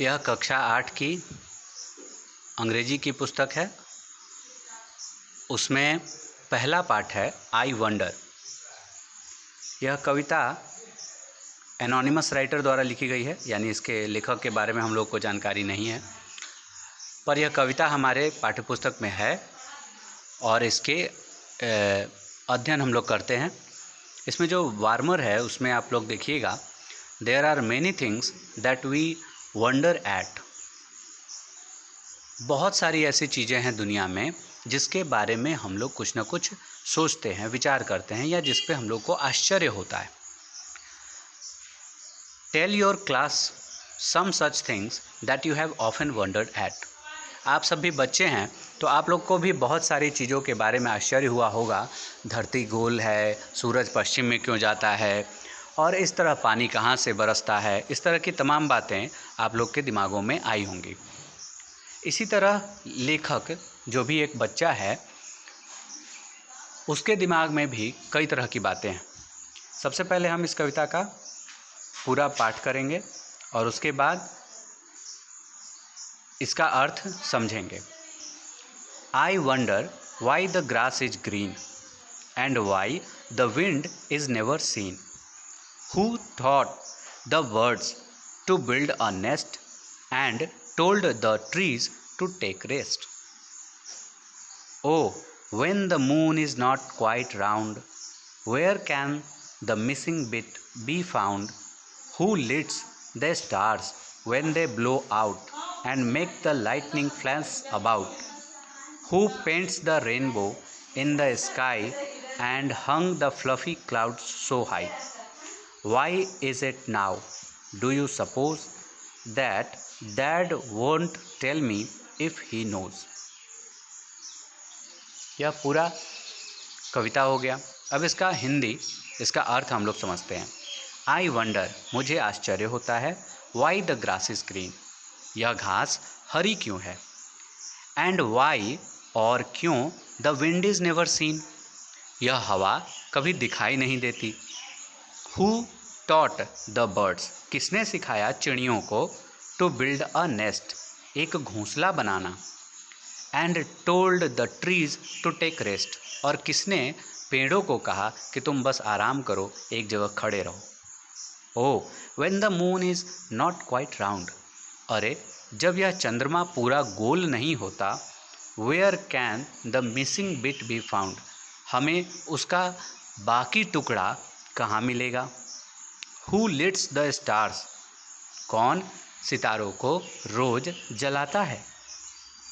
यह कक्षा 8 की अंग्रेजी की पुस्तक है। उसमें पहला पाठ है आई वंडर। यह कविता एनोनिमस राइटर द्वारा लिखी गई है, यानी इसके लेखक के बारे में हम लोग को जानकारी नहीं है, पर यह कविता हमारे पाठ्यपुस्तक में है और इसके अध्ययन हम लोग करते हैं। इसमें जो वार्मर है उसमें आप लोग देखिएगा, there are many things that we wonder at. बहुत सारी ऐसी चीज़ें हैं दुनिया में जिसके बारे में हम लोग कुछ ना कुछ सोचते हैं, विचार करते हैं, या जिस पे हम लोग को आश्चर्य होता है। Tell your class some such things that you have often wondered at. आप सब भी बच्चे हैं तो आप लोग को भी बहुत सारी चीज़ों के बारे में आश्चर्य हुआ होगा। धरती गोल है, सूरज पश्चिम में क्यों जाता है, और इस तरह पानी कहाँ से बरसता है। इस तरह की तमाम बातें आप लोग के दिमागों में आई होंगी। इसी तरह लेखक जो भी एक बच्चा है उसके दिमाग में भी कई तरह की बातें हैं। सबसे पहले हम इस कविता का पूरा पाठ करेंगे और उसके बाद इसका अर्थ समझेंगे। I wonder why the grass is green and why the wind is never seen. Who thought the words to build a nest and told the trees to take rest. Oh, when the moon is not quite round, where can the missing bit be found? Who lights the stars when they blow out and make the lightning flash about? Who paints the rainbow in the sky and hung the fluffy clouds so high? Why is it now, do you suppose, that Dad won't tell me if he knows? यह पूरा कविता हो गया। अब इसका हिंदी, इसका अर्थ हम लोग समझते हैं। आई वंडर, मुझे आश्चर्य होता है। Y the grass is green, यह घास हरी क्यों है। एंड वाई, और क्यों, the wind is never scene, यह हवा कभी दिखाई नहीं देती। हु टॉट द बर्ड्स, किसने सिखाया चिड़ियों को, टू बिल्ड अ नेस्ट, एक घोंसला बनाना। And told the trees to take rest, और किसने पेड़ों को कहा कि तुम बस आराम करो, एक जगह खड़े रहो। Oh when the moon is not quite round, अरे जब यह चंद्रमा पूरा गोल नहीं होता। Where can the missing bit be found, हमें उसका बाकी टुकड़ा कहाँ मिलेगा। हु लिट्स द स्टार्स, कौन सितारों को रोज जलाता है।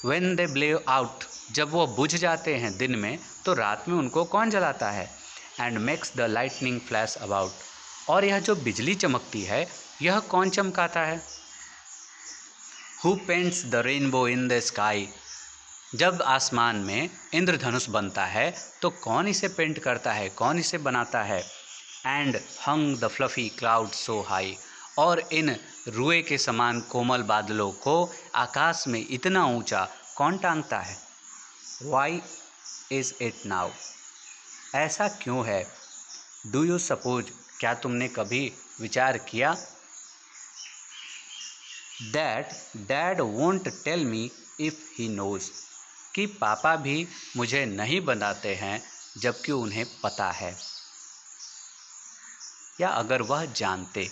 When they blow out, जब वो बुझ जाते हैं दिन में तो रात में उनको कौन जलाता है। And makes the lightning flash about, और यह जो बिजली चमकती है यह कौन चमकाता है। Who paints the rainbow in the sky, जब आसमान में इंद्रधनुष बनता है तो कौन इसे पेंट करता है, कौन इसे बनाता है। And hung the fluffy clouds so high, और इन रुए के समान कोमल बादलों को आकाश में इतना ऊंचा कौन टांगता है। वाई इज इट नाउ, ऐसा क्यों है। डू यू सपोज, क्या तुमने कभी विचार किया। That dad won't tell me if he knows, कि पापा भी मुझे नहीं बताते हैं जबकि उन्हें पता है, या अगर वह जानते।